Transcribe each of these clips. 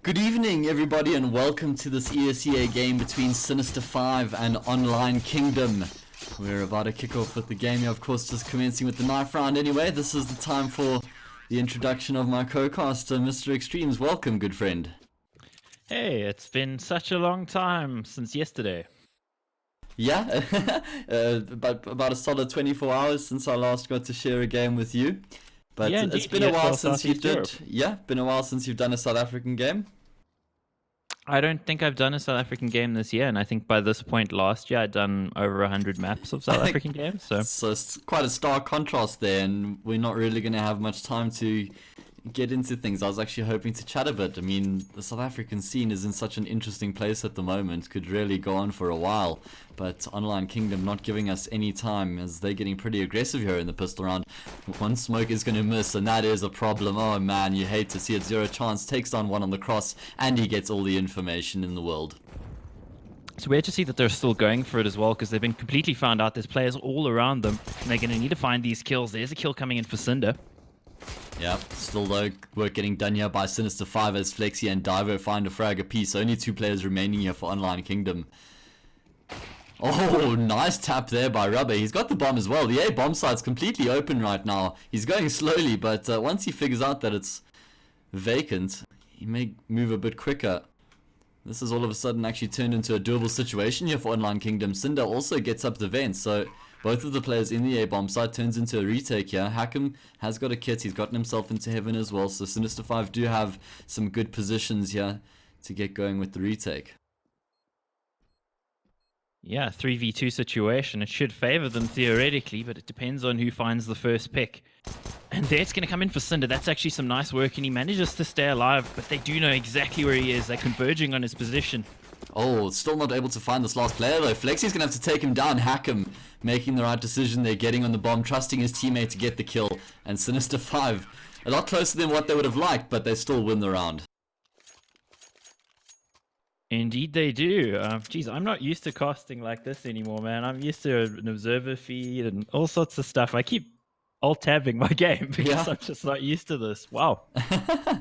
Good evening, everybody, and welcome to this ESEA game between Sinister5 and OnlineKingdom. We're about to kick off with the game here, of course, just commencing with the knife round anyway. This is the time for the introduction of my co-caster, Mr. Extremes. Welcome, good friend. Hey, it's been such a long time since yesterday. Yeah, about a solid 24 hours since I last got to share a game with you. But Yeah, it's indeed. been a Yes, while well, since you Southeast did. Europe. Yeah, been a while since you've done a South African game. I don't think I've done a South African game this year, and I think by this point last year I'd done over 100 maps of South African games. So it's quite a stark contrast there, and we're not really going to have much time to get into things. I was actually hoping to chat a bit. I mean, the South African scene is in such an interesting place at the moment, could really go on for a while, but OnlineKingdom not giving us any time as they're getting pretty aggressive here in the pistol round. One smoke is going to miss, and that is a problem. Oh man, you hate to see it. Zero chance, takes down one on the cross, and he gets all the information in the world. It's weird to see that they're still going for it as well, because they've been completely found out. There's players all around them, and they're going to need to find these kills. There's a kill coming in for Cinder. Yeah, still though, work getting done here by Sinister5 as Flexi and Divo find a frag apiece. Only 2 players remaining here for OnlineKingdom. Oh, nice tap there by Rubber. He's got the bomb as well. The A bomb site's completely open right now. He's going slowly, but once he figures out that it's vacant, he may move a bit quicker. This is all of a sudden actually turned into a doable situation here for OnlineKingdom. Cinder also gets up the vent, so both of the players in the A-bomb site turns into a retake here. Hakim has got a kit, he's gotten himself into heaven as well, so Sinister5 do have some good positions here to get going with the retake. Yeah, 3v2 situation. It should favor them theoretically, but it depends on who finds the first pick. And there it's going to come in for Cinder. That's actually some nice work, and he manages to stay alive, but they do know exactly where he is. They're converging on his position. Oh, still not able to find this last player though. Flexi's going to have to take him down. Hakim making the right decision there, getting on the bomb, trusting his teammate to get the kill. And Sinister5, a lot closer than what they would have liked, but they still win the round. Indeed they do. Geez, I'm not used to casting like this anymore, man. I'm used to an observer feed and all sorts of stuff. I keep alt-tabbing my game because I'm just not used to this. Wow.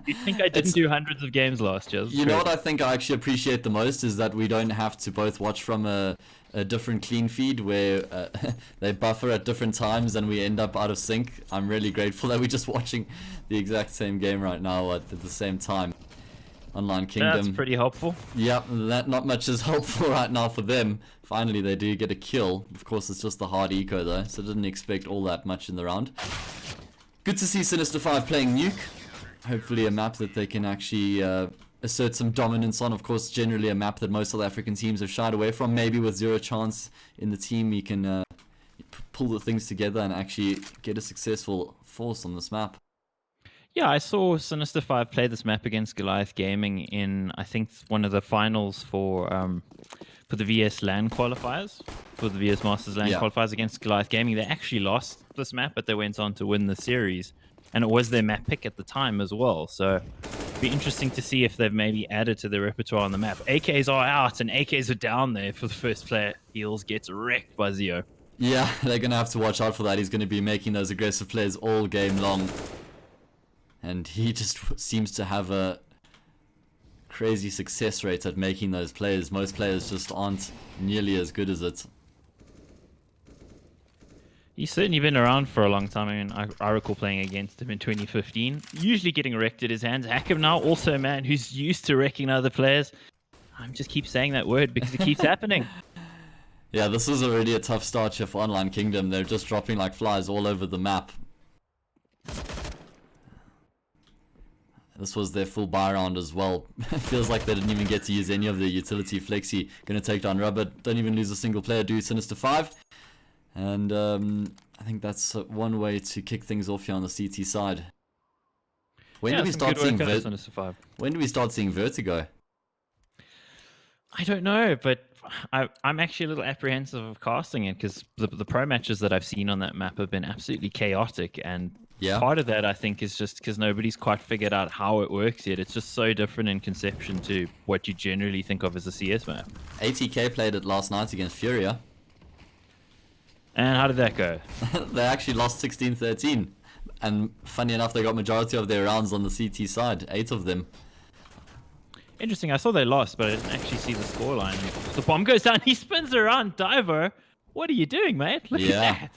You'd think I didn't do hundreds of games last year. You know what I think I actually appreciate the most is that we don't have to both watch from a different clean feed where they buffer at different times and we end up out of sync. I'm really grateful that we're just watching the exact same game right now at the same time. OnlineKingdom. That's pretty helpful. Yep, that not much is helpful right now for them. Finally, they do get a kill. Of course, it's just the hard eco though, so didn't expect all that much in the round. Good to see Sinister5 playing Nuke. Hopefully a map that they can actually assert some dominance on. Of course, generally a map that most South African teams have shied away from. Maybe with Zero chance in the team, you can pull the things together and actually get a successful force on this map. Yeah, I saw Sinister5 play this map against Goliath Gaming in, I think, one of the finals for the VS LAN qualifiers, for the VS Masters LAN qualifiers against Goliath Gaming. They actually lost this map, but they went on to win the series, and it was their map pick at the time as well. So it'd be interesting to see if they've maybe added to their repertoire on the map. AKs are out, and AKs are down there for the first player. Heels gets wrecked by Zio. Yeah, they're going to have to watch out for that. He's going to be making those aggressive plays all game long. And he just seems to have a crazy success rate at making those plays. Most players just aren't nearly as good as it. He's certainly been around for a long time. I mean, I recall playing against him in 2015. Usually getting wrecked at his hands. Hakim now also a man who's used to wrecking other players. I just keep saying that word because it keeps happening. Yeah, this is already a tough start here for OnlineKingdom. They're just dropping like flies all over the map. This was their full buy round as well. Feels like they didn't even get to use any of their utility. Flexi going to take down Rubber. Don't even lose a single player, do Sinister5. And I think that's one way to kick things off here on the CT side. When do we start seeing When do we start seeing Vertigo? I don't know, but I'm actually a little apprehensive of casting it because the pro matches that I've seen on that map have been absolutely chaotic, and part of that I think is just because nobody's quite figured out how it works yet. It's just so different in conception to what you generally think of as a CS map. ATK played it last night against Furia. And how did that go? They actually lost 16-13. And funny enough, they got majority of their rounds on the CT side, 8 of them. Interesting. I saw they lost, but I didn't actually see the scoreline. The bomb goes down. He spins around. Diver, what are you doing, mate? Look at that.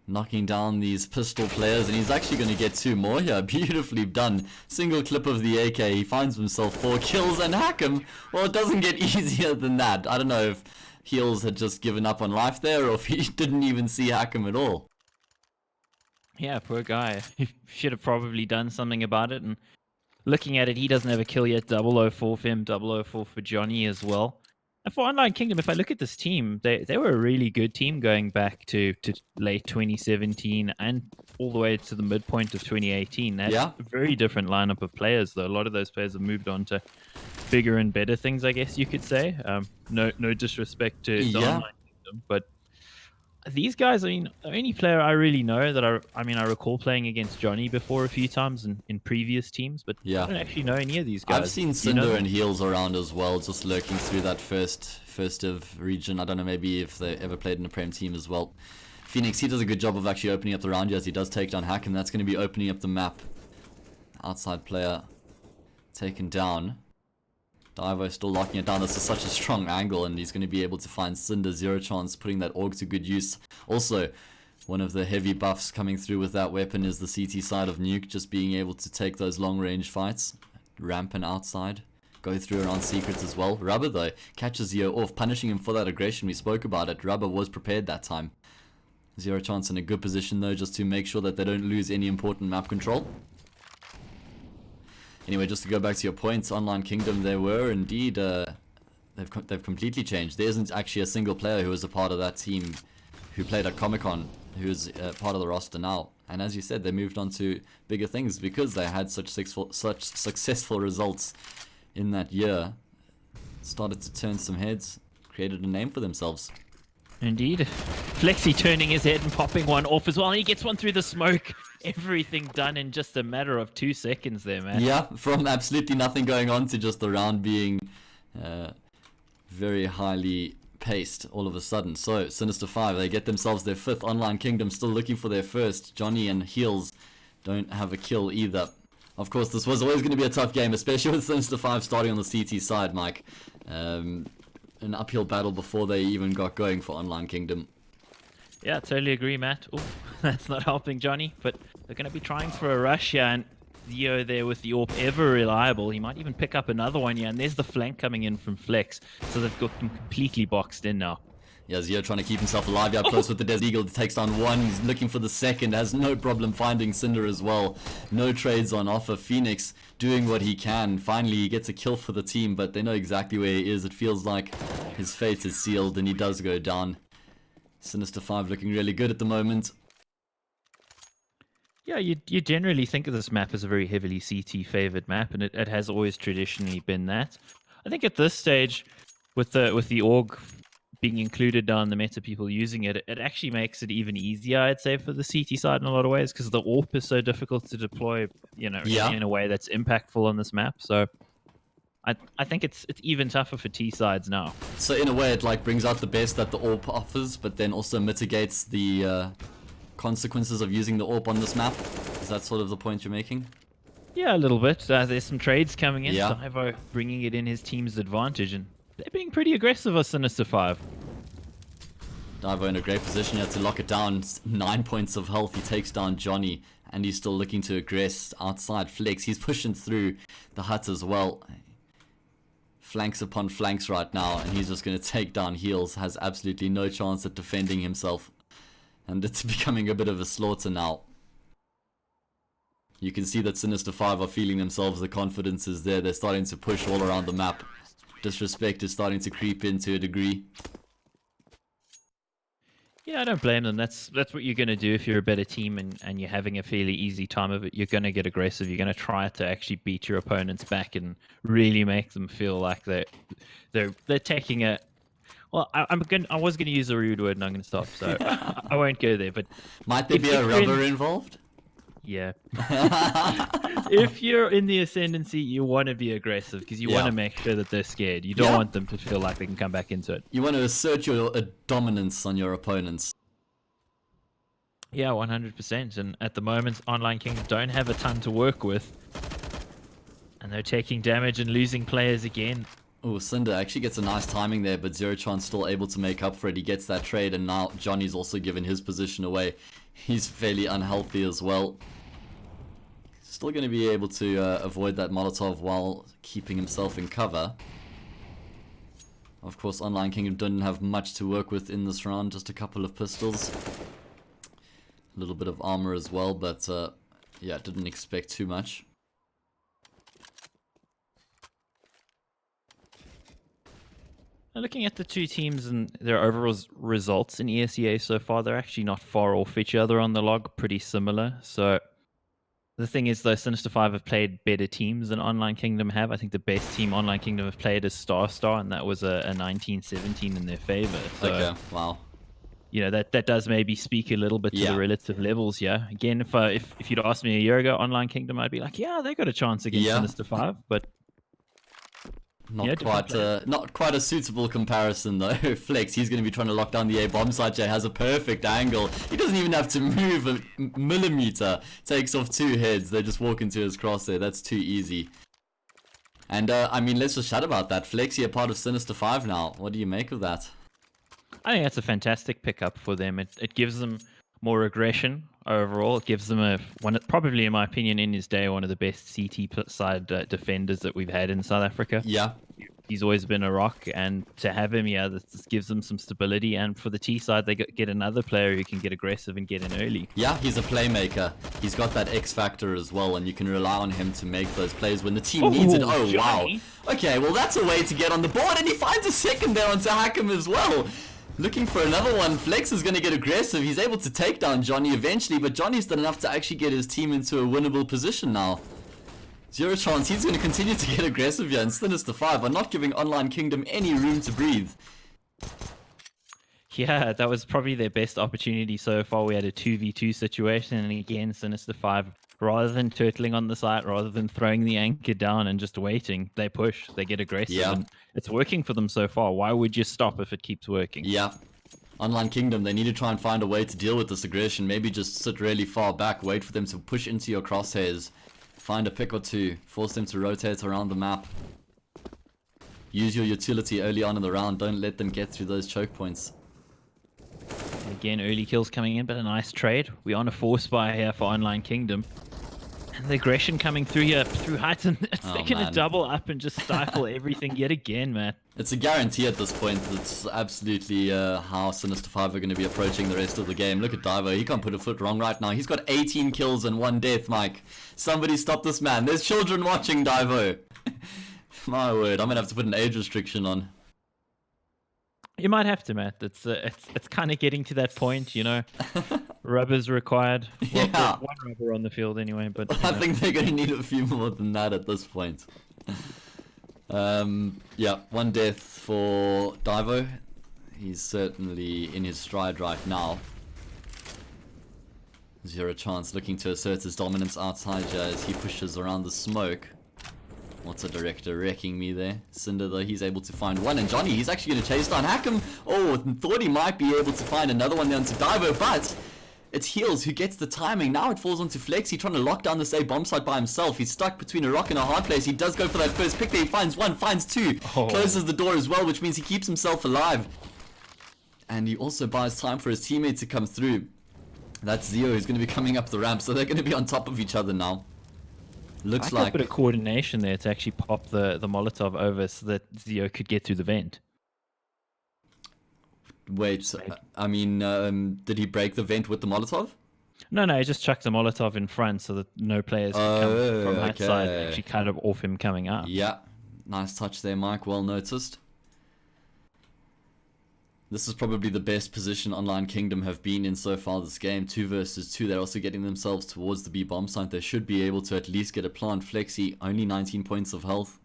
Knocking down these pistol players, and he's actually going to get 2 more here. Beautifully done. Single clip of the AK. He finds himself 4 kills, and Hack'em, well, it doesn't get easier than that. I don't know if Heels had just given up on life there, or if he didn't even see Hack'em at all. Yeah, poor guy. He should have probably done something about it. And looking at it, he doesn't have a kill yet. 004 for him, 004 for Johnny as well. And for OnlineKingdom, if I look at this team, they were a really good team going back to late 2017 and all the way to the midpoint of 2018. That's a very different lineup of players, though. A lot of those players have moved on to bigger and better things, I guess you could say. No disrespect to OnlineKingdom, but these guys, I mean, the only player I really know that I recall playing against Johnny before a few times in previous teams, but I don't actually know any of these guys. I've seen Cinder and Heels around as well, just lurking through that first of region. I don't know, maybe if they ever played in a Prem team as well. Phoenix, he does a good job of actually opening up the round as he does take down Hack, and that's going to be opening up the map. Outside player taken down. Divo still locking it down. This is such a strong angle, and he's going to be able to find Cinder. Zero chance putting that AUG to good use. Also, one of the heavy buffs coming through with that weapon is the CT side of Nuke, just being able to take those long range fights. Rampant outside. Go through around secrets as well. Rubber, though, catches Zero off, punishing him for that aggression. We spoke about it. Rubber was prepared that time. Zero chance in a good position, though, just to make sure that they don't lose any important map control. Anyway, just to go back to your points, OnlineKingdom, they were indeed, they've completely changed. There isn't actually a single player who was a part of that team who played at Comic-Con who's part of the roster now. And as you said, they moved on to bigger things because they had such successful results in that year. Started to turn some heads, created a name for themselves. Indeed. Flexi turning his head and popping one off as well. And he gets one through the smoke. Everything done in just a matter of 2 seconds there, man. Yeah, from absolutely nothing going on to just the round being very highly paced all of a sudden. So, Sinister5, they get themselves their 5th. OnlineKingdom still looking for their 1st. Johnny and Heels don't have a kill either. Of course, this was always going to be a tough game, especially with Sinister5 starting on the CT side, Mike. An uphill battle before they even got going for OnlineKingdom. Yeah, totally agree, Matt. Ooh, that's not helping Johnny, but they're going to be trying for a rush here, and Zio there with the AWP, ever reliable. He might even pick up another one here, and there's the flank coming in from Flex, so they've got them completely boxed in now. Yeah, Zio trying to keep himself alive. Yeah, close with the Desert Eagle. Takes down one. He's looking for the 2nd. Has no problem finding Cinder as well. No trades on offer. Phoenix doing what he can. Finally, he gets a kill for the team, but they know exactly where he is. It feels like his fate is sealed, and he does go down. Sinister5 looking really good at the moment. Yeah, you generally think of this map as a very heavily CT favored map, and it has always traditionally been that. I think at this stage, with the AUG being included down the meta, people using it, it actually makes it even easier, I'd say, for the CT side in a lot of ways, because the AWP is so difficult to deploy, in a way that's impactful on this map. So I think it's even tougher for T sides now. So in a way, it like brings out the best that the AWP offers, but then also mitigates the consequences of using the AWP on this map. Is that sort of the point you're making? Yeah, a little bit. There's some trades coming in. Yeah. Divo bringing it in his team's advantage, and they're being pretty aggressive with Sinister5. Divo in a great position here to lock it down. 9 points of health. He takes down Johnny, and he's still looking to aggress outside Flex. He's pushing through the hut as well. Flanks upon flanks right now, and he's just going to take down Heels. Has absolutely no chance at defending himself, and it's becoming a bit of a slaughter now. You can see that Sinister5 are feeling themselves. The confidence is there. They're starting to push all around the map. Disrespect is starting to creep in to a degree. Yeah, I don't blame them. That's what you're going to do if you're a better team and you're having a fairly easy time of it. You're going to get aggressive. You're going to try to actually beat your opponents back and really make them feel like they're taking a... Well, I was going to use a rude word and I'm going to stop, so I won't go there. But might there be a rubber involved? Yeah. If you're in the ascendancy, you want to be aggressive because you want to make sure that they're scared. You don't want them to feel like they can come back into it. You want to assert your dominance on your opponents. Yeah, 100%. And at the moment, OnlineKingdom don't have a ton to work with. And they're taking damage and losing players again. Oh, Cinder actually gets a nice timing there, but Zero-Chan's still able to make up for it. He gets that trade, and now Johnny's also given his position away. He's fairly unhealthy as well. Still going to be able to avoid that Molotov while keeping himself in cover. Of course, OnlineKingdom didn't have much to work with in this round, just a couple of pistols. A little bit of armor as well, but yeah, didn't expect too much. Looking at the two teams and their overall results in ESEA so far, they're actually not far off each other on the log, pretty similar. So the thing is, though, Sinister5 have played better teams than OnlineKingdom have. I think the best team OnlineKingdom have played is Star, and that was a 19-17 in their favor. So, okay, wow. You know, that does maybe speak a little bit to the relative levels, yeah. Again, if you'd asked me a year ago, OnlineKingdom, I'd be like, yeah, they got a chance against Sinister5, but not quite a suitable comparison though. Flex, he's going to be trying to lock down the A bomb site. Jay has a perfect angle. He doesn't even have to move a millimeter. Takes off 2 heads. They just walk into his crosshair. That's too easy. And I mean, let's just chat about that. Flexi, a part of Sinister5 now. What do you make of that? I think that's a fantastic pickup for them. It gives them more aggression overall. It gives them probably, in my opinion, in his day, one of the best CT side defenders that we've had in South Africa. Yeah. He's always been a rock, and to have him, this gives them some stability. And for the T side, they get another player who can get aggressive and get in early. Yeah, he's a playmaker. He's got that X factor as well, and you can rely on him to make those plays when the team needs it. Oh, Johnny. Wow. Okay, well, that's a way to get on the board, and he finds a second there onto Hakim as well. Looking for another one. Flex is going to get aggressive. He's able to take down Johnny eventually, but Johnny's done enough to actually get his team into a winnable position now. Zero-Chance, he's going to continue to get aggressive here, and Sinister5 are not giving OnlineKingdom any room to breathe. Yeah, that was probably their best opportunity so far. We had a 2v2 situation, and again, Sinister5, rather than turtling on the site, rather than throwing the anchor down and just waiting, they push, they get aggressive, and it's working for them so far. Why would you stop if it keeps working? Yeah. OnlineKingdom, they need to try and find a way to deal with this aggression. Maybe just sit really far back, wait for them to push into your crosshairs, find a pick or two, force them to rotate around the map. Use your utility early on in the round, don't let them get through those choke points. Again, early kills coming in, but a nice trade. We're on a 4-spy here for OnlineKingdom. And the aggression coming through here, through Hudson. They're going to double up and just stifle everything yet again, man. It's a guarantee at this point. It's absolutely how Sinister5 are going to be approaching the rest of the game. Look at Divo. He can't put a foot wrong right now. He's got 18 kills and 1 death, Mike. Somebody stop this man. There's children watching, Divo. My word, I'm going to have to put an age restriction on. You might have to, Matt. It's kind of getting to that point, you know. Rubbers required. Well, yeah. One rubber on the field anyway, but I think they're going to need a few more than that at this point. Yeah, 1 death for Divo. He's certainly in his stride right now. Zero-Chance looking to assert his dominance outside here as he pushes around the smoke. What's a director wrecking me there? Cinder, though, he's able to find one. And Johnny, he's actually going to chase down Hakim. Oh, thought he might be able to find another one there onto Divo, but it's Heels who gets the timing. Now it falls onto Flexi, trying to lock down this A bomb site by himself. He's stuck between a rock and a hard place. He does go for that first pick there. He finds one, finds two. Closes the door as well, which means he keeps himself alive. And he also buys time for his teammate to come through. That's Zio who's going to be coming up the ramp, so they're going to be on top of each other now. Looks like a bit of coordination there to actually pop the Molotov over so that Zio could get through the vent. Wait, I mean, did he break the vent with the Molotov? No, he just chucked the Molotov in front so that no players could come from that side and actually cut it off him coming up. Yeah, nice touch there, Mike. Well noticed. This is probably the best position OnlineKingdom have been in so far this game. 2 versus 2. They're also getting themselves towards the B bomb site. They should be able to at least get a plant. Flexi, only 19 points of health.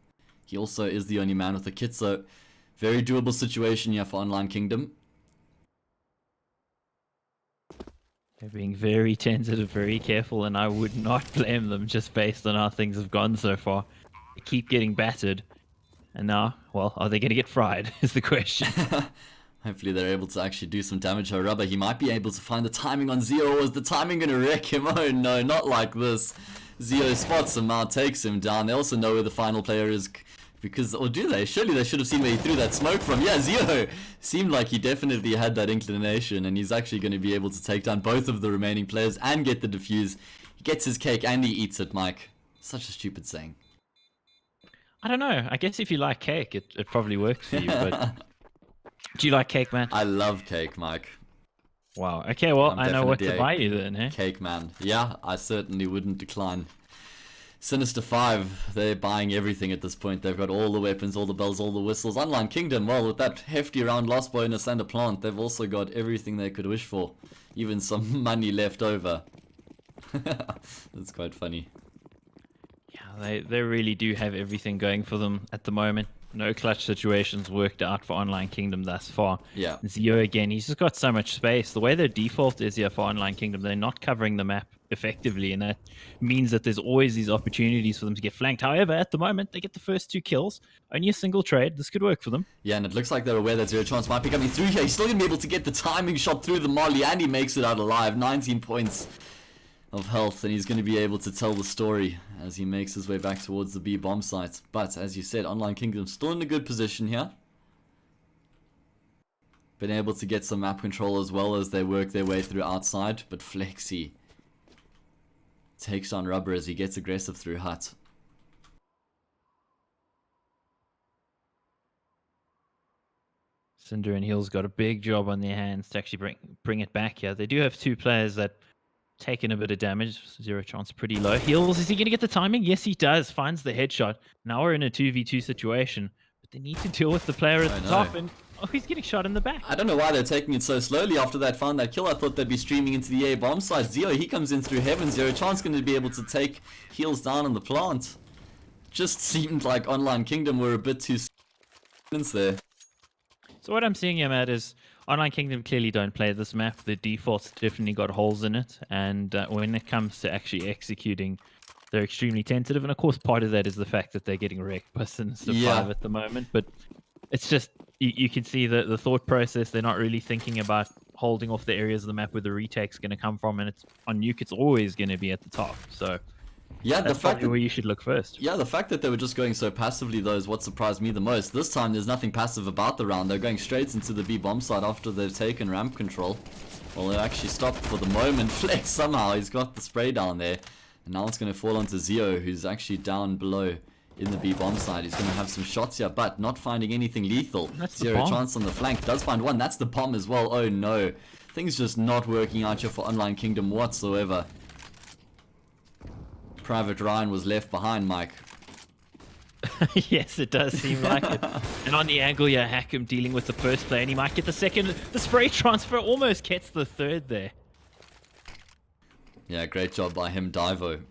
He also is the only man with a kit, so very doable situation here for OnlineKingdom. They're being very tentative, very careful, and I would not blame them just based on how things have gone so far. They keep getting battered, and now, well, are they going to get fried is the question. Hopefully they're able to actually do some damage to Rubber. He might be able to find the timing on Zio, or is the timing going to wreck him? Oh no, not like this. Zeo spots him out, takes him down. They also know where the final player is. Because, or do they? Surely they should have seen where he threw that smoke from. Yeah, Zeo seemed like he definitely had that inclination, and he's actually going to be able to take down both of the remaining players and get the defuse. He gets his cake and he eats it, Mike. Such a stupid saying. I don't know. I guess if you like cake, it probably works for you. But do you like cake, man? I love cake, Mike. Wow. Okay, well, I know what definitely to buy you then, eh? Cake man. Yeah, I certainly wouldn't decline. Sinister5, they're buying everything at this point. They've got all the weapons, all the bells, all the whistles. OnlineKingdom, well, with that hefty round loss bonus and a plant, they've also got everything they could wish for. Even some money left over. That's quite funny. Yeah, they really do have everything going for them at the moment. No clutch situations worked out for OnlineKingdom thus far. Yeah. Zeo again, he's just got so much space. The way their default is here for OnlineKingdom, they're not covering the map effectively, and that means that there's always these opportunities for them to get flanked. However, at the moment, they get the first 2 kills. Only a single trade. This could work for them. Yeah, and it looks like they're aware that Zero Chance might be coming through here. He's still going to be able to get the timing shot through the molly, and he makes it out alive. 19 points of health, and he's going to be able to tell the story as he makes his way back towards the B bomb site. But as you said, OnlineKingdom still in a good position here. Been able to get some map control as well as they work their way through outside, but Flexi takes on Rubber as he gets aggressive through Hut. Cinder and Heel's got a big job on their hands to actually bring it back here. They do have 2 players that taken a bit of damage. Zero Chance pretty low. Heels, is he going to get the timing? Yes, he does. Finds the headshot. Now we're in a 2v2 situation, but they need to deal with the player at the top, and he's getting shot in the back. I don't know why they're taking it so slowly after that found that kill. I thought they'd be streaming into the A bomb site. Zeo, he comes in through heaven. Zero Chance going to be able to take Heels down on the plant. Just seemed like OnlineKingdom were a bit too there. So what I'm seeing here, Matt, is OnlineKingdom clearly don't play this map. The default's definitely got holes in it, and when it comes to actually executing, they're extremely tentative. And of course, part of that is the fact that they're getting wrecked by Sinister5 at the moment. But it's just, you can see the thought process. They're not really thinking about holding off the areas of the map where the retake's going to come from, and it's on Nuke, it's always going to be at the top. So yeah, that's probably where you should look first. Yeah, the fact that they were just going so passively, though, is what surprised me the most. This time, there's nothing passive about the round. They're going straight into the B bomb site after they've taken ramp control. Well, they actually stopped for the moment. Flex somehow, he's got the spray down there. And now it's going to fall onto Zeo, who's actually down below in the B bomb site. He's going to have some shots here, but not finding anything lethal. Zero Chance on the flank, does find one. That's the bomb as well. Oh no. Things just not working out here for OnlineKingdom whatsoever. Private Ryan was left behind, Mike. Yes, it does seem like it. And on the angle, yeah, Hackham dealing with the first play, and he might get the second. The spray transfer almost gets the third there. Yeah, great job by him, Divo.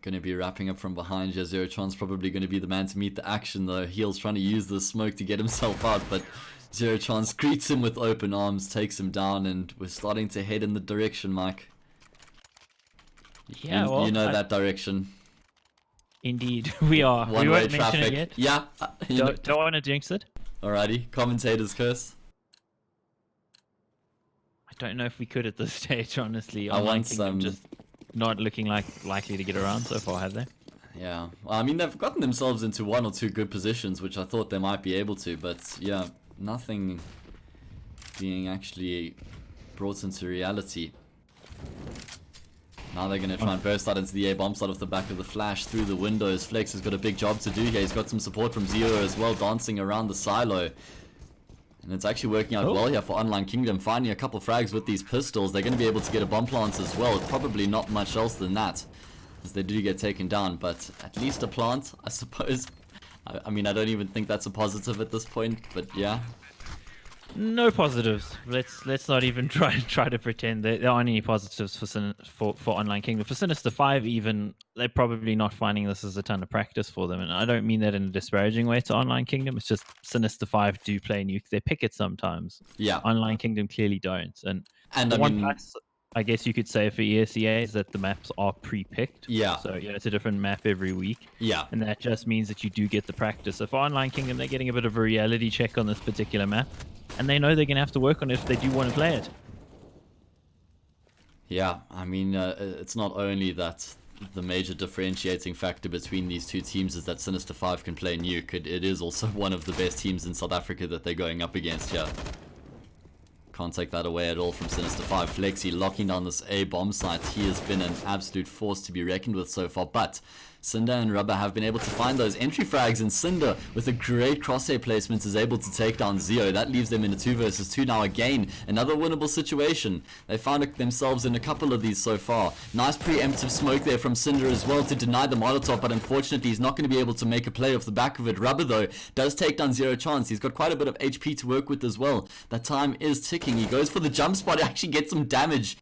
Going to be wrapping up from behind here. Zero Chance probably going to be the man to meet the action, though. Heel's trying to use the smoke to get himself out, but Zero Chance greets him with open arms, takes him down, and we're starting to head in the direction, Mike. Yeah, well, you know that direction. Indeed, we are. We won't mention it yet. Yeah. Don't want to jinx it. Alrighty, commentator's curse. I don't know if we could at this stage, honestly. I want some. Just not looking likely to get around so far, have they? Yeah. Well, I mean, they've gotten themselves into 1 or 2 good positions, which I thought they might be able to, but yeah, nothing being actually brought into reality. Now they're going to try and burst out into the A bomb site off the back of the flash through the windows. Flex has got a big job to do here. He's got some support from Zero as well, dancing around the silo. And it's actually working out well here for OnlineKingdom, finding a couple frags with these pistols. They're going to be able to get a bomb plant as well. Probably not much else than that, as they do get taken down. But at least a plant, I suppose. I mean, I don't even think that's a positive at this point, but yeah. No positives. Let's not even try to pretend there aren't any positives for OnlineKingdom. For Sinister5, even, they're probably not finding this as a ton of practice for them. And I don't mean that in a disparaging way to OnlineKingdom. It's just Sinister5 do play Nuke. They pick it sometimes. Yeah. OnlineKingdom clearly don't. And I one mean, plus, I guess you could say for ESEA is that the maps are pre-picked. Yeah. So yeah, it's a different map every week. Yeah. And that just means that you do get the practice. So for OnlineKingdom, they're getting a bit of a reality check on this particular map. And they know they're going to have to work on it if they do want to play it. Yeah, I mean, it's not only that the major differentiating factor between these two teams is that Sinister5 can play Nuke. It is also one of the best teams in South Africa that they're going up against here. Can't take that away at all from Sinister5. Flexi locking down this A bomb site. He has been an absolute force to be reckoned with so far, but Cinder and Rubber have been able to find those entry frags, and Cinder, with a great crosshair placement, is able to take down Zeo. That leaves them in a 2 versus 2 now. Again, another winnable situation. They found themselves in a couple of these so far. Nice preemptive smoke there from Cinder as well to deny the Molotov, but unfortunately he's not going to be able to make a play off the back of it. Rubber, though, does take down Zero Chance. He's got quite a bit of HP to work with as well. That time is ticking. He goes for the jump spot. He actually gets some damage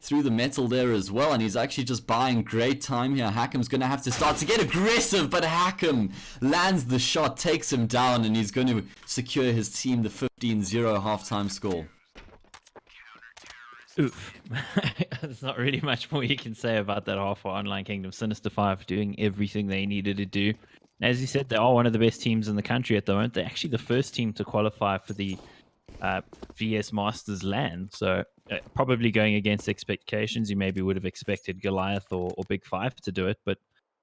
through the metal there as well, and he's actually just buying great time here. Hackham's going to have to start to get aggressive, but Hackham lands the shot, takes him down, and he's going to secure his team the 15-0 halftime score. Oof. There's not really much more you can say about that half for OnlineKingdom. Sinister5 doing everything they needed to do. As you said, they are one of the best teams in the country at the moment. They're actually the first team to qualify for the VS Masters LAN, so probably going against expectations. You maybe would have expected Goliath or Big Five to do it, but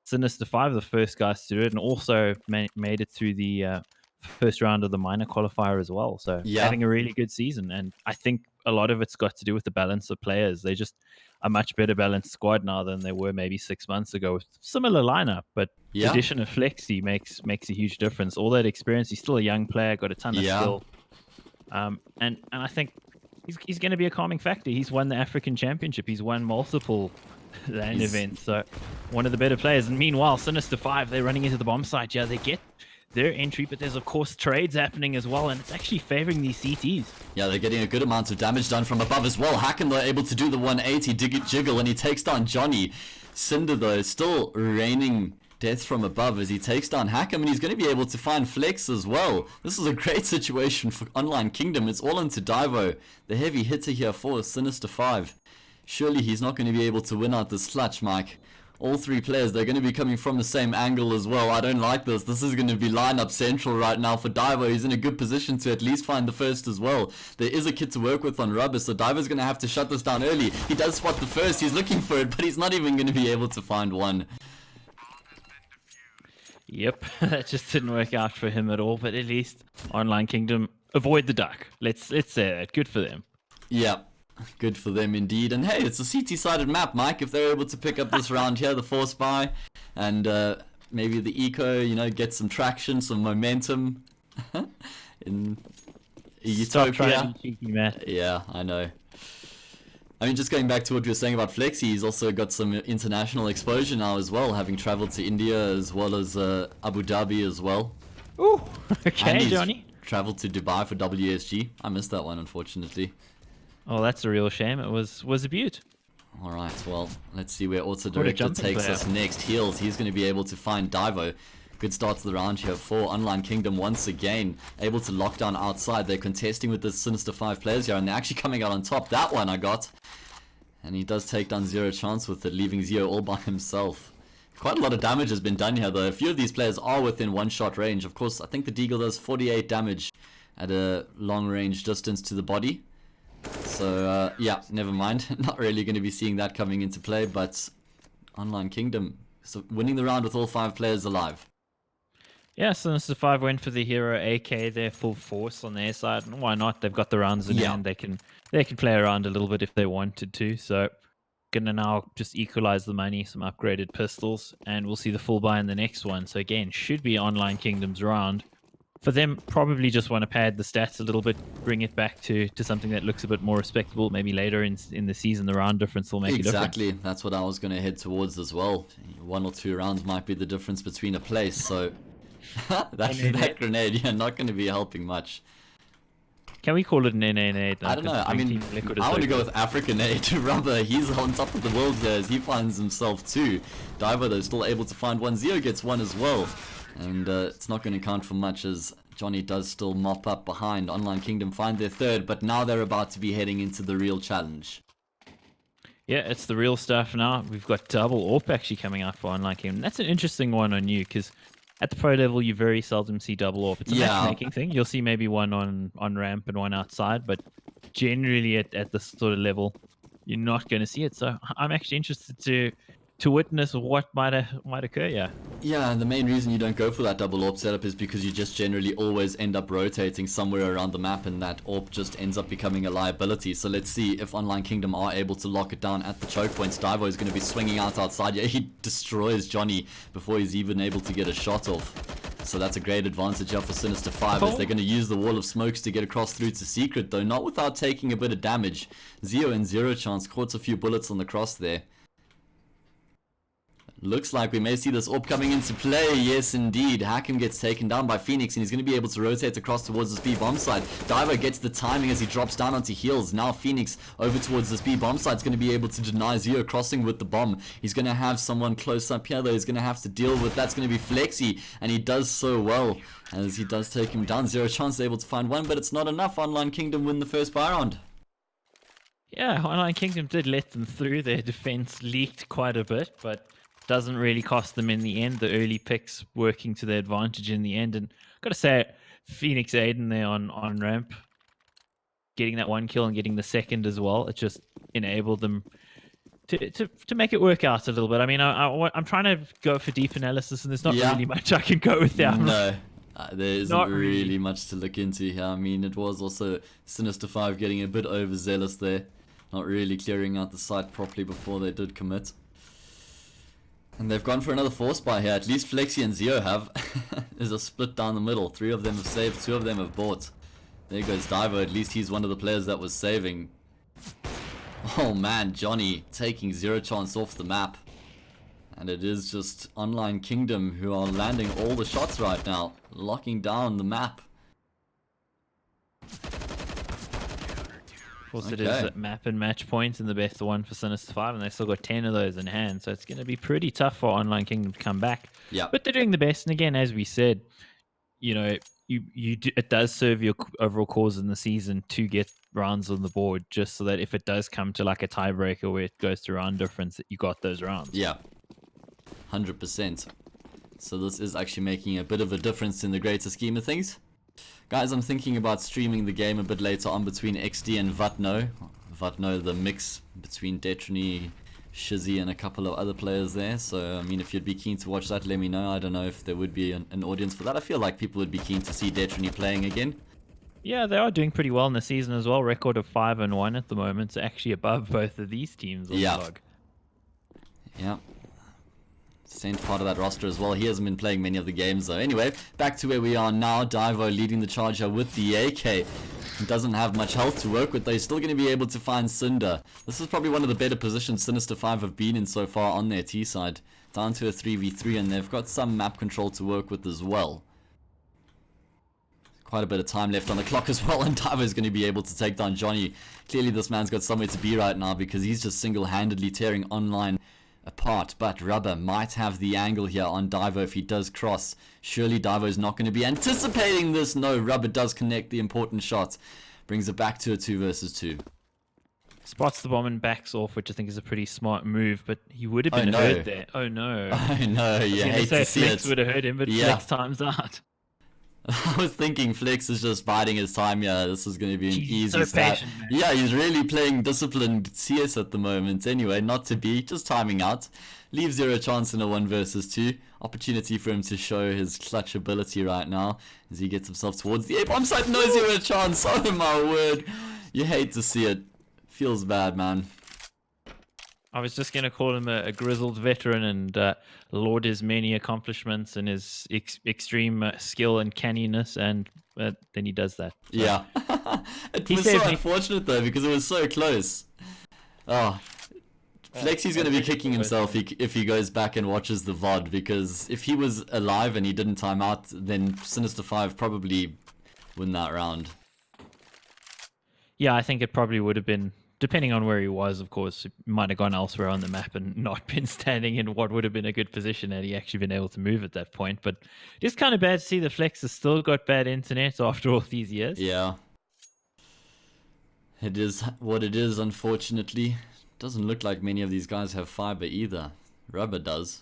Sinister5 the first guys to do it, and also made it through the first round of the minor qualifier as well. So having a really good season, and I think a lot of it's got to do with the balance of players. They just a much better balanced squad now than they were maybe 6 months ago with similar lineup, but the addition of Flexi makes a huge difference. All that experience, he's still a young player, got a ton of skill. And I think he's going to be a calming factor. He's won the African Championship. He's won multiple LAN events. So one of the better players. And meanwhile, Sinister5, they're running into the bomb site. Yeah, they get their entry, but there's of course trades happening as well, and it's actually favoring these CTs. Yeah, they're getting a good amount of damage done from above as well. Hacken, they're able to do the 180 jiggle, and he takes down Johnny. Cinder, though, still raining death from above as he takes down Hackham, and he's going to be able to find Flex as well. This is a great situation for OnlineKingdom. It's all into Divo, the heavy hitter here for Sinister5. Surely he's not going to be able to win out this clutch, Mike. All three players, they're going to be coming from the same angle as well. I don't like this. This is going to be lineup central right now for Divo. He's in a good position to at least find the first as well. There is a kid to work with on Rubber, so Divo's going to have to shut this down early. He does spot the first. He's looking for it, but he's not even going to be able to find one. Yep, that just didn't work out for him at all, but at least OnlineKingdom avoid the duck. Let's say that. Good for them. Yeah, good for them indeed. And hey, it's a CT-sided map, Mike. If they're able to pick up this round here, the Force Buy, and maybe the Eco, you know, get some traction, some momentum in Utopia. Yeah, I know. I mean, just going back to what we were saying about Flexi, he's also got some international exposure now as well, having traveled to India as well as Abu Dhabi as well. Ooh, okay, Johnny. Traveled to Dubai for WSG. I missed that one, unfortunately. Oh, that's a real shame. It was a beaut. All right, well, let's see where Auto Director takes us next. Heals, he's going to be able to find Divo. Good start to the round here for OnlineKingdom once again. Able to lock down outside. They're contesting with the Sinister5 players here, and they're actually coming out on top. That one I got. And he does take down Zero Chance with it, leaving Zero all by himself. Quite a lot of damage has been done here, though. A few of these players are within one-shot range. Of course, I think the Deagle does 48 damage at a long-range distance to the body. So, yeah, never mind. Not really going to be seeing that coming into play, but OnlineKingdom so winning the round with all 5 players alive. Yeah, Sinister5 went for the hero AK, their full force on their side. And why not? They've got the rounds in hand. They can play around a little bit if they wanted to. So gonna now just equalize the money, some upgraded pistols, and we'll see the full buy in the next one. So again, should be OnlineKingdom's round. For them, probably just want to pad the stats a little bit, bring it back to something that looks a bit more respectable. Maybe later in the season, the round difference will make a difference. Exactly, that's what I was going to head towards as well. 1 or 2 rounds might be the difference between a place. So that grenade, yeah, not going to be helping much. Can we call it an NA? I don't know. I mean, I want to go with Africanade. Rubber, he's on top of the world here as he finds himself too. Diver, though, still able to find one. Zeo gets one as well. And it's not going to count for much as Johnny does still mop up behind. OnlineKingdom find their third, but now they're about to be heading into the real challenge. Yeah, it's the real stuff now. We've got double AWP actually coming out for OnlineKingdom. That's an interesting one on you, because at the pro level, you very seldom see double AWP. It's a matchmaking thing. You'll see maybe one on ramp and one outside, but generally at this sort of level, you're not going to see it. So I'm actually interested to to witness what might occur. Yeah, and the main reason you don't go for that double AWP setup is because you just generally always end up rotating somewhere around the map, and that AWP just ends up becoming a liability. So let's see if OnlineKingdom are able to lock it down at the choke points. Divo is going to be swinging out outside. Yeah, he destroys Johnny before he's even able to get a shot off. So that's a great advantage up for Sinister5 as they're going to use the wall of smokes to get across through to Secret, though not without taking a bit of damage. Zeo and Zero Chance caught a few bullets on the cross there. Looks like we may see this AWP coming into play. Yes, indeed. Hakim gets taken down by Phoenix, and he's going to be able to rotate across towards this B bomb side. Divo gets the timing as he drops down onto heels. Now Phoenix over towards this B bomb side is going to be able to deny Zeo crossing with the bomb. He's going to have someone close up here, though. He's going to have to deal with. That's going to be Flexi, and he does so well as he does take him down. Zero Chance able to find one, but it's not enough. OnlineKingdom win the first buy round. Yeah, OnlineKingdom did let them through. Their defense leaked quite a bit, but doesn't really cost them in the end. The early picks working to their advantage in the end. And got to say, Phoenix Aiden there on ramp, getting that one kill and getting the second as well. It just enabled them to make it work out a little bit. I mean, I'm trying to go for deep analysis, and there's not really much I can go with there. No. There isn't really much to look into here. I mean, it was also Sinister5 getting a bit overzealous there. Not really clearing out the site properly before they did commit. And they've gone for another force buy here. At least Flexi and Zeo have. There's a split down the middle. 3 of them have saved, 2 of them have bought. There goes Divo. At least he's one of the players that was saving. Oh man, Johnny taking Zero Chance off the map. And it is just OnlineKingdom who are landing all the shots right now. Locking down the map. Of course, it is at map and match points, and the best one for Sinister5, and they still got 10 of those in hand, so it's going to be pretty tough for OnlineKingdom to come back. Yeah. But they're doing the best, and again, as we said, you know, it does serve your overall cause in the season to get rounds on the board, just so that if it does come to like a tiebreaker where it goes to round difference, that you got those rounds. Yeah, 100%. So this is actually making a bit of a difference in the greater scheme of things. Guys, I'm thinking about streaming the game a bit later on between XD and Vatno. Vatno, the mix between Detrony, Shizzy, and a couple of other players there. So, I mean, if you'd be keen to watch that, let me know. I don't know if there would be an audience for that. I feel like people would be keen to see Detrony playing again. Yeah, they are doing pretty well in the season as well. Record of 5-1 at the moment. So actually above both of these teams on the log. Yeah. Saint part of that roster as well. He hasn't been playing many of the games though. Anyway, back to where we are now. Divo leading the charge here with the AK. He doesn't have much health to work with, though. He's still going to be able to find Cinder. This is probably one of the better positions Sinister5 have been in so far on their T side. Down to a 3v3, and they've got some map control to work with as well. Quite a bit of time left on the clock as well, and Divo is going to be able to take down Johnny. Clearly this man's got somewhere to be right now, because he's just single-handedly tearing online apart. But Rubber might have the angle here on Divo if he does cross. Surely Divo's not going to be anticipating this. No, Rubber does connect the important shot. Brings it back to a 2 versus 2. Spots the bomb and backs off, which I think is a pretty smart move, but he would have been hurt there. Oh no. Oh no, you hate to see Flex would have hurt him, but Flex times out. I was thinking Flex is just biding his time. Yeah, this is going to be an easy stat. Yeah, he's really playing disciplined CS at the moment. Anyway, not to be, just timing out. Leaves Zero Chance in a 1 versus 2. Opportunity for him to show his clutch ability right now as he gets himself towards the A-bomb site. No Zero Chance. Oh my word. You hate to see it. Feels bad, man. I was just going to call him a grizzled veteran and laud his many accomplishments and his extreme skill and canniness, and then he does that. So. Yeah. It was so unfortunate, though, because it was so close. Oh, Flexi's going to be kicking himself if he goes back and watches the VOD, because if he was alive and he didn't time out, then Sinister5 probably win that round. Yeah, I think it probably would have been, depending on where he was, of course, he might have gone elsewhere on the map and not been standing in what would have been a good position had he actually been able to move at that point. But it's kind of bad to see the Flex has still got bad internet after all these years. Yeah. It is what it is, unfortunately. Doesn't look like many of these guys have fiber either. Rubber does.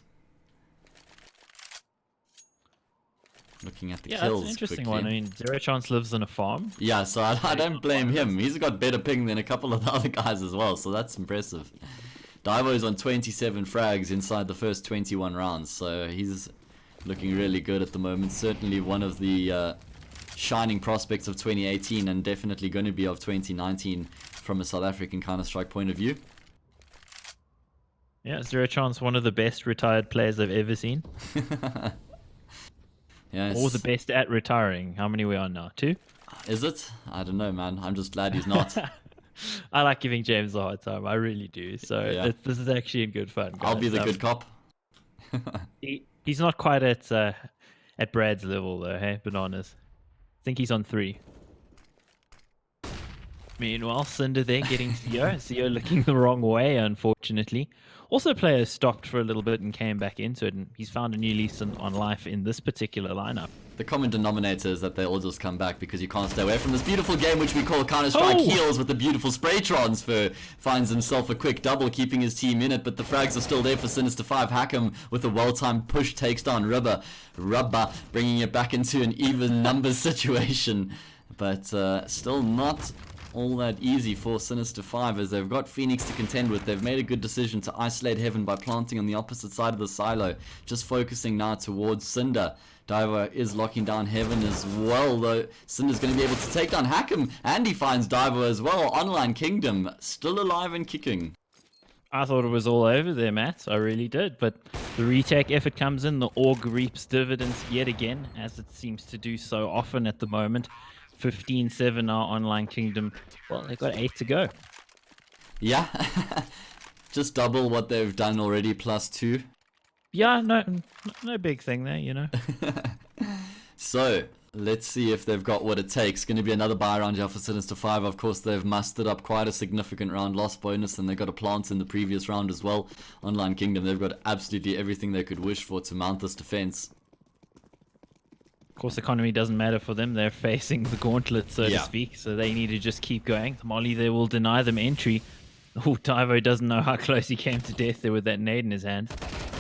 Looking at the kills. That's an interesting quickly. one. I mean, Zero Chance lives on a farm. Yeah, so I don't blame him. He's got better ping than a couple of the other guys as well, so that's impressive. Daivo's on 27 frags inside the first 21 rounds, so he's looking really good at the moment. Certainly one of the shining prospects of 2018 and definitely going to be of 2019 from a South African Counter-Strike point of view. Yeah, is there a chance one of the best retired players I've ever seen? Yes. Or the best at retiring? How many we are now? 2? Is it? I don't know, man. I'm just glad he's not. I like giving James a hard time. I really do. So Yeah. this is actually in good fun, guys. I'll be the good cop. He's not quite at Brad's level though, hey, bananas. I think he's on 3. Meanwhile, Cinder there getting Zio. Zio looking the wrong way, unfortunately. Also, players stopped for a little bit and came back into it, and he's found a new lease on life in this particular lineup. The common denominator is that they all just come back because you can't stay away from this beautiful game which we call Counter-Strike. Heals with the beautiful spray transfer. Finds himself a quick double, keeping his team in it, but the frags are still there for Sinister5. Hackham with a well-timed push takes down Rubber, bringing it back into an even numbers situation. But still not all that easy for Sinister5 as they've got Phoenix to contend with. They've made a good decision to isolate Heaven by planting on the opposite side of the silo, just focusing now towards Cinder. Diver is locking down Heaven as well, though Cinder's going to be able to take down Hackham, and he finds Diver as well. OnlineKingdom still alive and kicking. I thought it was all over there, Matt. I really did. But the retake effort comes in. The Org reaps dividends yet again, as it seems to do so often at the moment. 15-7 now, OnlineKingdom. Well, they've got 8 to go. Yeah. Just double what they've done already, +2. Yeah, no big thing there, you know. So, let's see if they've got what it takes. Going to be another buy round here for Sinister5. Of course, they've mustered up quite a significant round loss bonus, and they got a plant in the previous round as well. OnlineKingdom, they've got absolutely everything they could wish for to mount this defense. Of course, economy doesn't matter for them. They're facing the gauntlet, so to speak, so they need to just keep going. The Molly there will deny them entry. Oh, Divo doesn't know how close he came to death there with that nade in his hand.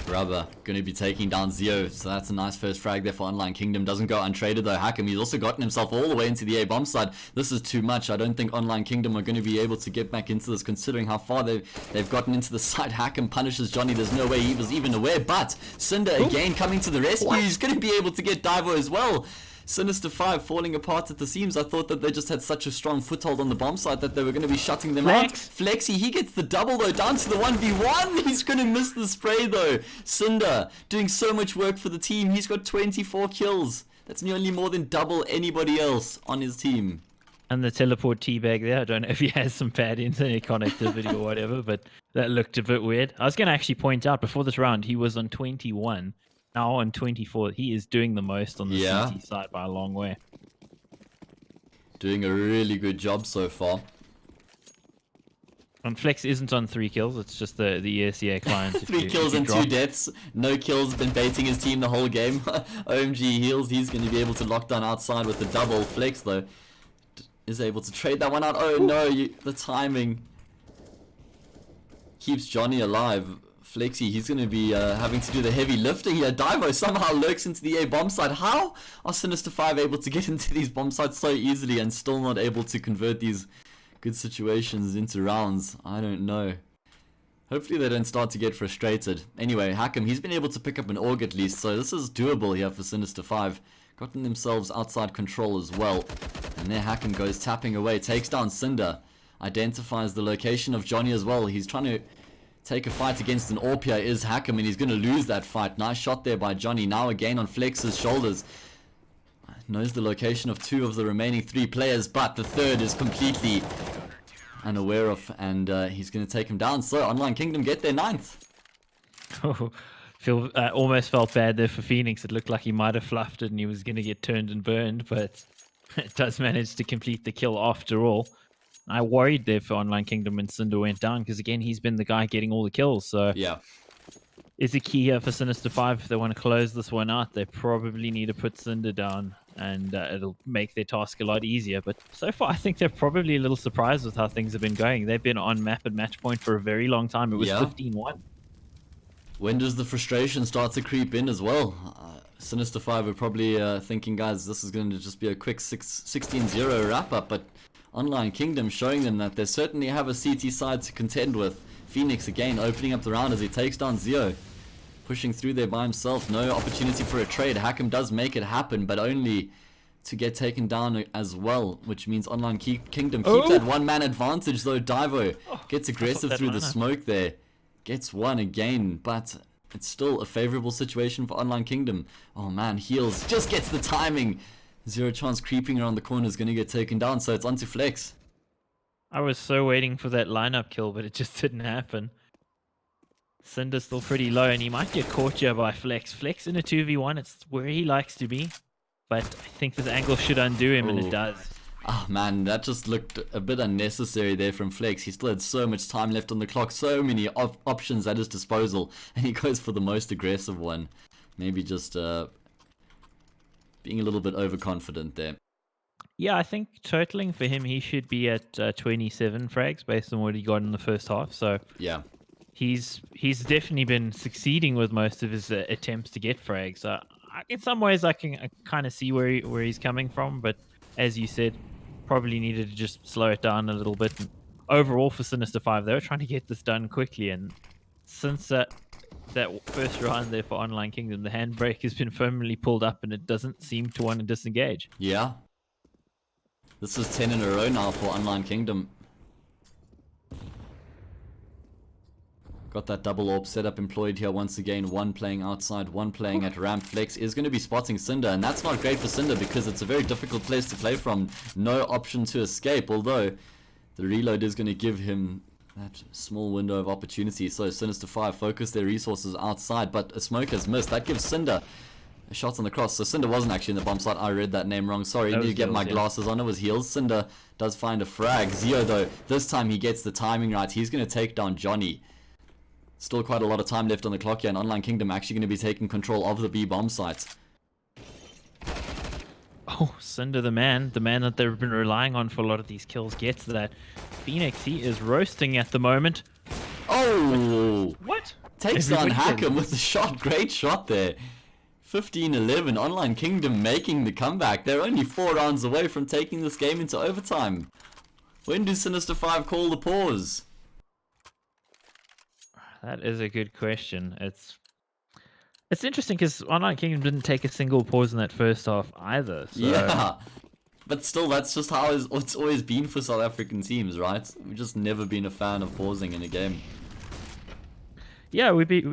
Rubber going to be taking down Zio, so that's a nice first frag there for OnlineKingdom. Doesn't go untraded though. Hackham, he's also gotten himself all the way into the A bomb side. This is too much. I don't think OnlineKingdom are going to be able to get back into this, considering how far they've gotten into the side. Hackham punishes Johnny. There's no way he was even aware, but Cinder again coming to the rescue. What? He's going to be able to get Divo as well. Sinister5 falling apart at the seams. I thought that they just had such a strong foothold on the bomb site that they were going to be shutting them out. Flexi, he gets the double though, down to the 1v1. He's going to miss the spray though. Cinder doing so much work for the team. He's got 24 kills. That's nearly more than double anybody else on his team. And the teleport teabag there, I don't know if he has some bad internet connectivity or whatever, but that looked a bit weird. I was going to actually point out, before this round, he was on 21. Now on 24, he is doing the most on the CT side by a long way. Doing a really good job so far. And Flex isn't on 3 kills, it's just the ESEA client. 3 kills and 2 deaths. No kills, been baiting his team the whole game. OMG heals, he's going to be able to lock down outside with the double. Flex though is able to trade that one out. Oh no, the timing keeps Johnny alive. Flexi, he's going to be having to do the heavy lifting here. Divo somehow lurks into the A bomb site. How are Sinister5 able to get into these bomb sites so easily and still not able to convert these good situations into rounds? I don't know. Hopefully they don't start to get frustrated. Anyway, Hackham, he's been able to pick up an Org at least, so this is doable here for Sinister5. Gotten themselves outside control as well. And there Hackham goes tapping away, takes down Cinder. Identifies the location of Johnny as well. He's trying to take a fight against an Orpia, is Hackham, and he's going to lose that fight. Nice shot there by Johnny. Now again on Flex's shoulders. Knows the location of 2 of the remaining 3 players, but the third is completely unaware of, and he's going to take him down. So OnlineKingdom get their 9th. Almost felt bad there for Phoenix. It looked like he might have fluffed it and he was going to get turned and burned, but it does manage to complete the kill after all. I worried there for OnlineKingdom when Cinder went down, because again, he's been the guy getting all the kills. So yeah, it's a key here for Sinister5. If they want to close this one out, they probably need to put Cinder down, and it'll make their task a lot easier. But so far, I think they're probably a little surprised with how things have been going. They've been on map at match point for a very long time. It was 15-1. When does the frustration start to creep in as well? Sinister5 are probably thinking, guys, this is going to just be a quick 16-0 wrap-up, but OnlineKingdom showing them that they certainly have a CT side to contend with. Phoenix again opening up the round as he takes down Zio. Pushing through there by himself. No opportunity for a trade. Hakim does make it happen, but only to get taken down as well, which means OnlineKingdom keeps that one-man advantage though. Divo gets aggressive through the smoke there. Gets one again, but it's still a favorable situation for OnlineKingdom. Oh man, heals. Just gets the timing. Zero chance creeping around the corner is going to get taken down, so it's onto Flex. I was so waiting for that lineup kill, but it just didn't happen. Cinder's still pretty low, and he might get caught here by Flex. Flex in a 2v1, it's where he likes to be. But I think this angle should undo him, and it does. Oh man, that just looked a bit unnecessary there from Flex. He still had so much time left on the clock, so many options at his disposal, and he goes for the most aggressive one. Maybe just being a little bit overconfident there. Yeah, I think totaling for him, he should be at 27 frags based on what he got in the first half. So yeah, he's definitely been succeeding with most of his attempts to get frags. In some ways, I can kind of see where he's coming from, but as you said, probably needed to just slow it down a little bit. And overall, for Sinister5, they were trying to get this done quickly, and since that first round there for OnlineKingdom, the handbrake has been firmly pulled up, and it doesn't seem to want to disengage. Yeah, this is 10 in a row now for OnlineKingdom. Got that double orb setup employed here once again. One playing outside, one playing at ramp. Flex is going to be spotting Cinder, and that's not great for Cinder because it's a very difficult place to play from. No option to escape, although the reload is going to give him that small window of opportunity. So Sinister5 focus their resources outside, but a smoke has missed. That gives Cinder a shot on the cross. So Cinder wasn't actually in the bomb site. I read that name wrong. Sorry, I need to get my glasses on. It was heals. Cinder does find a frag. Zio, though, this time he gets the timing right. He's going to take down Johnny. Still quite a lot of time left on the clock here, and OnlineKingdom actually going to be taking control of the B bomb site. Oh, Cinder, the man that they've been relying on for a lot of these kills, gets that. Phoenix, he is roasting at the moment. Oh! What? Takes down Hakim with the shot. Great shot there. 15-11. OnlineKingdom making the comeback. They're only 4 rounds away from taking this game into overtime. When do Sinister5 call the pause? That is a good question. It's interesting because OnlineKingdom didn't take a single pause in that first half either. So. Yeah, but still, that's just how it's always been for South African teams, right? We've just never been a fan of pausing in a game. Yeah, we'd be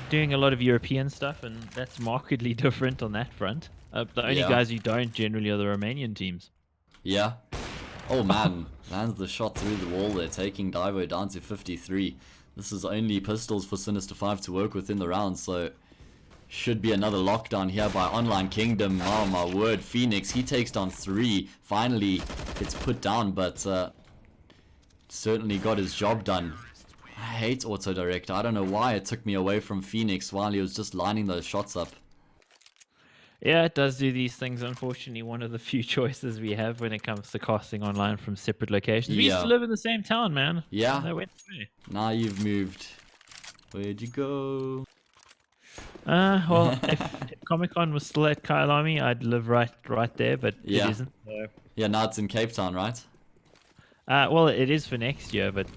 doing a lot of European stuff, and that's markedly different on that front. The only guys who don't generally are the Romanian teams. Yeah. Oh man, lands the shot through the wall there, taking Divo down to 53. This is only pistols for Sinister5 to work with in the round, so should be another lockdown here by OnlineKingdom. Oh my word, Phoenix, he takes down 3. Finally gets put down, but certainly got his job done. I hate auto-direct. I don't know why it took me away from Phoenix while he was just lining those shots up. Yeah, it does do these things. Unfortunately, one of the few choices we have when it comes to casting online from separate locations. We used to live in the same town, man. Yeah. That went away. Now you've moved. Where'd you go? Well, if Comic-Con was still at Kyalami, I'd live right there, but it isn't. So. Yeah, now it's in Cape Town, right? Well, it is for next year, but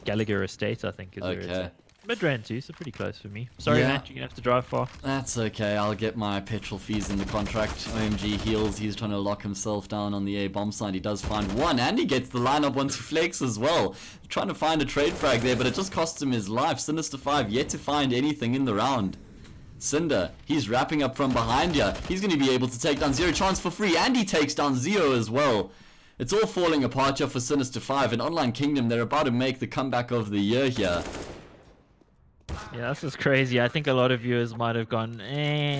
Gallagher Estate, I think, is where it's at. Midrand too, so pretty close for me. Sorry, Matt, you're going to have to drive far. That's okay, I'll get my petrol fees in the contract. OMG heals, he's trying to lock himself down on the A bomb side. He does find one, and he gets the lineup onto Flex as well. Trying to find a trade frag there, but it just costs him his life. Sinister5 yet to find anything in the round. Cinder, he's wrapping up from behind here. He's going to be able to take down Zero Chance for free, and he takes down Zero as well. It's all falling apart here for Sinister5, and OnlineKingdom, they're about to make the comeback of the year here. Yeah, this is crazy. I think a lot of viewers might have gone,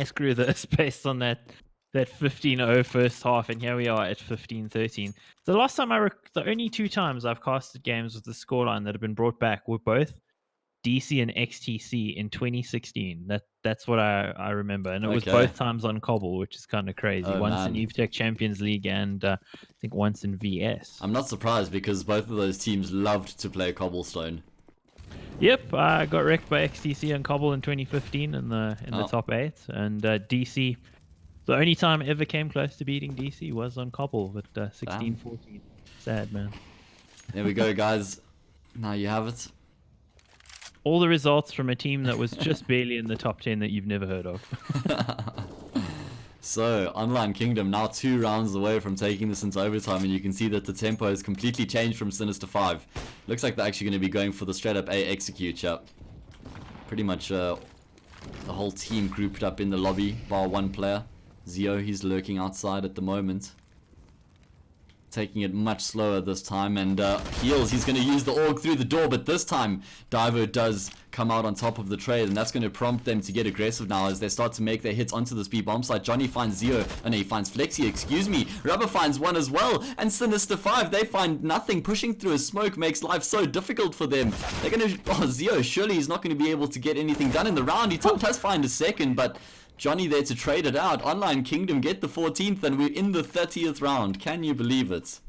screw this, based on that 15-0 first half, and here we are at 15-13. The last time the only 2 times I've casted games with the scoreline that have been brought back were both DC and XTC in 2016. That's what I remember, and it was both times on Cobble, which is kind of crazy. Once in EVTech Champions League, and I think once in VS. I'm not surprised because both of those teams loved to play Cobblestone. Yep, I got wrecked by XTC and Cobble in 2015 in the top 8, and DC. The only time I ever came close to beating DC was on Cobble with 16-14. Sad, man. There we go, guys. Now you have it. all the results from a team that was just barely in the top 10 that you've never heard of. So, OnlineKingdom now 2 rounds away from taking this into overtime, and you can see that the tempo has completely changed from Sinister5. Looks like they're actually going to be going for the straight up A execute, yeah. Pretty much the whole team grouped up in the lobby, bar one player. Zeo, he's lurking outside at the moment. Taking it much slower this time, and Heels, he's going to use the AUG through the door, but this time Divo does come out on top of the trade, and that's going to prompt them to get aggressive now as they start to make their hits onto this B bomb site. Johnny finds Zeo, and he finds Flexi, excuse me. Rubber finds one as well, and Sinister5, they find nothing. Pushing through a smoke makes life so difficult for them. They're going to, Zeo, surely he's not going to be able to get anything done in the round. He does find a second, but Johnny there to trade it out. OnlineKingdom get the 14th, and we're in the 30th round. Can you believe it?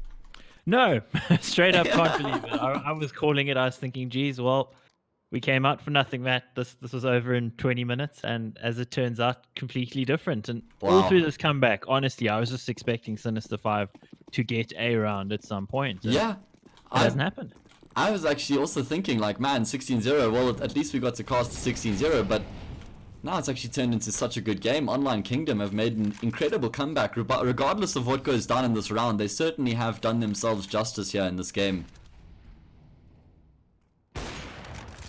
No, straight up can't believe it. I was calling it. I was thinking, geez, well, we came out for nothing, Matt. This was over in 20 minutes, and as it turns out, completely different. And all through this comeback, honestly, I was just expecting Sinister5 to get a round at some point. Yeah. It hasn't happened. I was actually also thinking, like, man, 16-0, well, at least we got to cast 16-0, but now it's actually turned into such a good game. OnlineKingdom have made an incredible comeback. Regardless of what goes down in this round, they certainly have done themselves justice here in this game.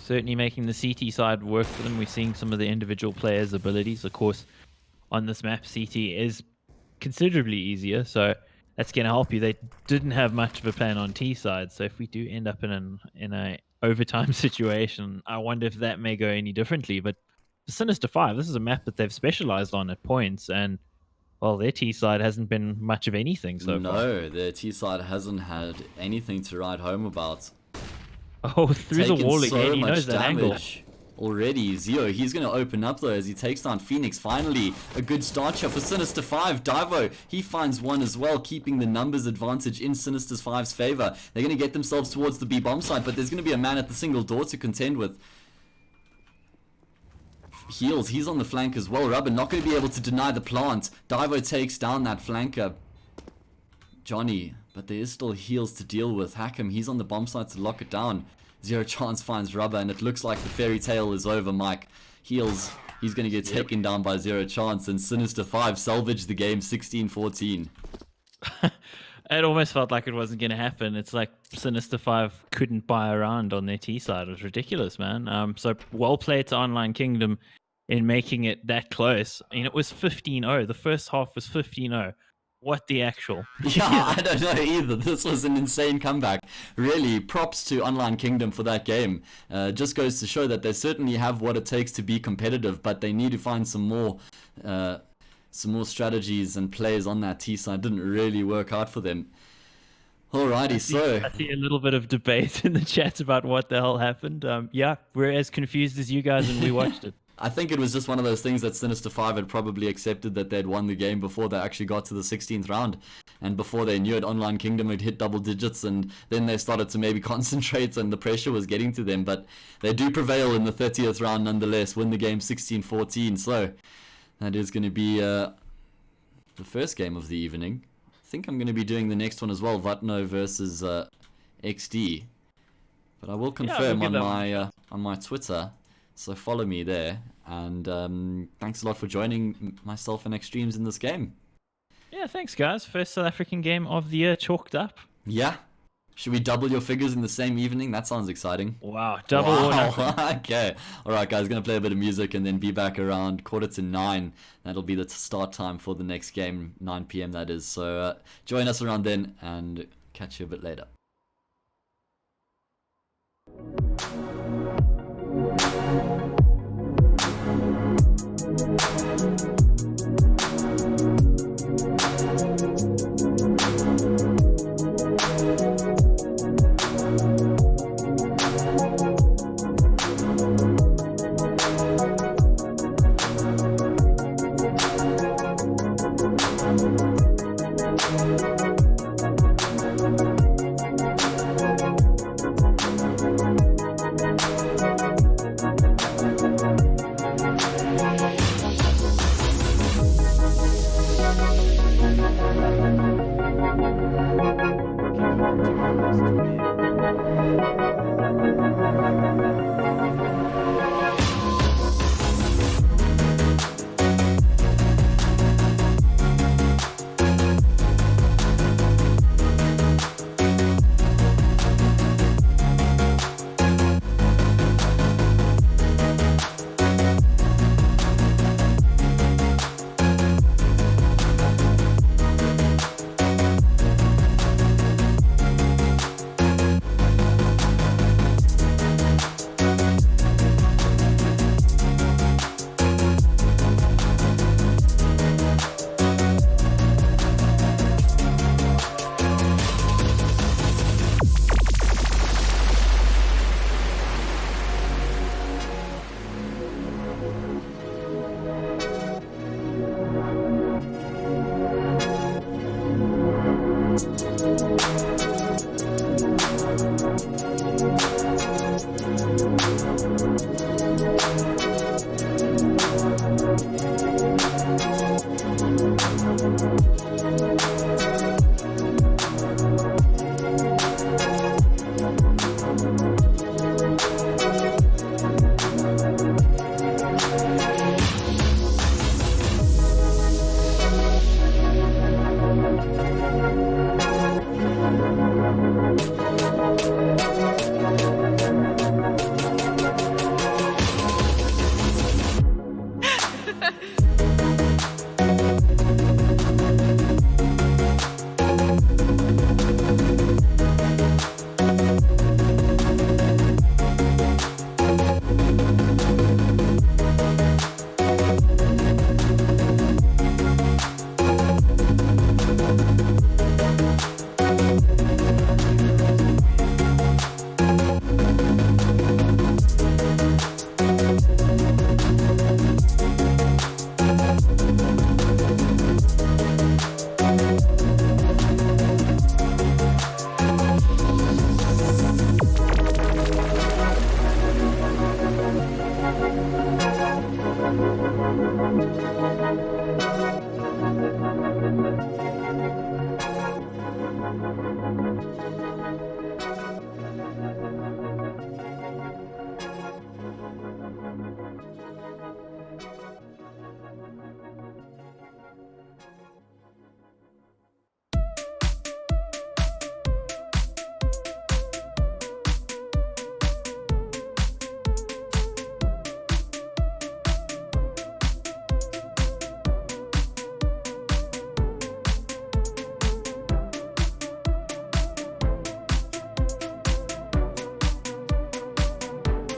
Certainly making the CT side work for them. We're seeing some of the individual players' abilities. Of course, on this map, CT is considerably easier, so that's going to help you. They didn't have much of a plan on T side, so if we do end up in a overtime situation, I wonder if that may go any differently. But Sinister5, this is a map that they've specialized on at points, and well, their T side hasn't been much of anything so far. No, their T side hasn't had anything to write home about. Oh, through the wall again, he knows that angle. Already, Zeo, he's going to open up though as he takes down Phoenix. Finally, a good start shot for Sinister5. Divo, he finds one as well, keeping the numbers advantage in Sinister5's favor. They're going to get themselves towards the B bomb site, but there's going to be a man at the single door to contend with. Heels, he's on the flank as well. Rubber not going to be able to deny the plant. Divo takes down that flanker. Johnny, but there is still Heels to deal with. Hack'em, he's on the bomb site to lock it down. Zero Chance finds Rubber, and it looks like the fairy tale is over, Mike. Heels, he's going to get taken down by Zero Chance, and Sinister5 salvage the game 16-14. It almost felt like it wasn't going to happen. It's like Sinister5 couldn't buy a round on their T side. It was ridiculous, man. So well played to OnlineKingdom in making it that close. I mean, it was 15-0. The first half was 15-0. What the actual? Yeah, I don't know either. This was an insane comeback. Really, props to OnlineKingdom for that game. Just goes to show that they certainly have what it takes to be competitive, but they need to find some more strategies and plays on that T side. Didn't really work out for them. Alrighty, I see a little bit of debate in the chat about what the hell happened. Yeah, we're as confused as you guys, and we watched it. I think it was just one of those things that Sinister5 had probably accepted that they'd won the game before they actually got to the 16th round. And before they knew it, OnlineKingdom had hit double digits, and then they started to maybe concentrate, and the pressure was getting to them. But they do prevail in the 30th round nonetheless, win the game 16-14. So that is going to be the first game of the evening. I think I'm going to be doing the next one as well, Vatno versus XD. But I will confirm on my Twitter. So follow me there, and thanks a lot for joining myself and Extremes in this game. Yeah, thanks guys. First South African game of the year chalked up. Yeah. Should we double your figures in the same evening? That sounds exciting. Wow, double or nothing. Okay. Alright guys, gonna play a bit of music and then be back around 8:45. That'll be the start time for the next game, 9 PM that is. So join us around then, and catch you a bit later.